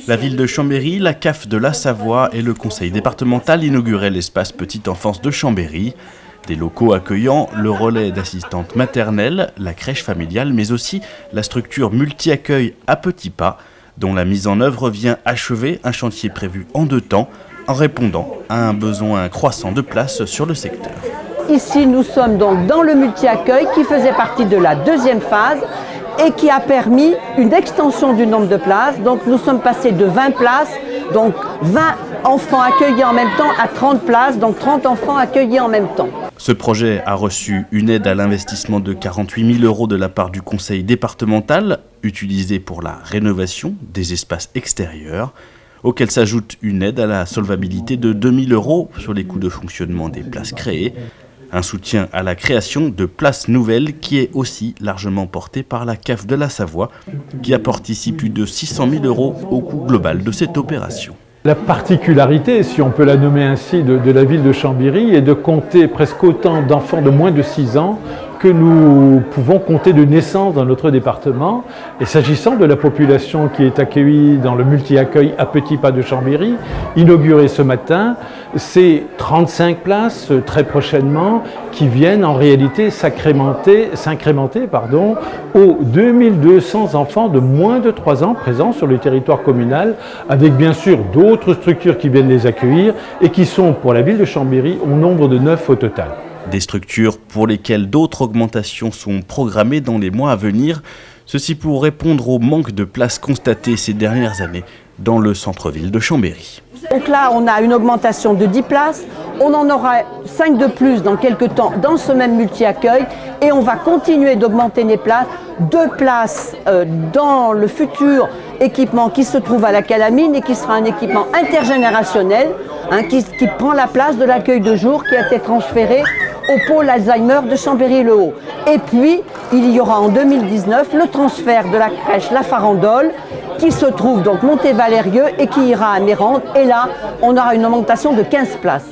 La ville de Chambéry, la CAF de la Savoie et le conseil départemental inauguraient l'espace Petite Enfance de Chambéry. Des locaux accueillant le relais d'assistante maternelle, la crèche familiale, mais aussi la structure multi-accueil à petits pas, dont la mise en œuvre vient achever un chantier prévu en 2 temps, en répondant à un besoin croissant de place sur le secteur. Ici, nous sommes donc dans le multi-accueil qui faisait partie de la 2e phase et qui a permis une extension du nombre de places. Donc nous sommes passés de 20 places, donc 20 enfants accueillis en même temps, à 30 places, donc 30 enfants accueillis en même temps. Ce projet a reçu une aide à l'investissement de 48 000 € de la part du conseil départemental, utilisée pour la rénovation des espaces extérieurs, auquel s'ajoute une aide à la solvabilité de 2 000 € sur les coûts de fonctionnement des places créées. Un soutien à la création de places nouvelles qui est aussi largement porté par la CAF de la Savoie, qui apporte ici plus de 600 000 € au coût global de cette opération. La particularité, si on peut la nommer ainsi, de la ville de Chambéry est de compter presque autant d'enfants de moins de 6 ans que nous pouvons compter de naissance dans notre département. Et s'agissant de la population qui est accueillie dans le multi-accueil à petits pas de Chambéry, inauguré ce matin, c'est 35 places très prochainement qui viennent en réalité s'incrémenter aux 2200 enfants de moins de 3 ans présents sur le territoire communal, avec bien sûr d'autres structures qui viennent les accueillir et qui sont pour la ville de Chambéry au nombre de 9 au total. Des structures pour lesquelles d'autres augmentations sont programmées dans les mois à venir, ceci pour répondre au manque de places constaté ces dernières années dans le centre-ville de Chambéry. Donc là, on a une augmentation de 10 places, on en aura 5 de plus dans quelques temps dans ce même multi-accueil et on va continuer d'augmenter les places, 2 places dans le futur équipement qui se trouve à la Calamine et qui sera un équipement intergénérationnel qui prend la place de l'accueil de jour qui a été transféré au pôle Alzheimer de Chambéry-le-Haut. Et puis, il y aura en 2019 le transfert de la crèche La Farandole qui se trouve donc Monté-Valérieux et qui ira à Mérande. Et là, on aura une augmentation de 15 places.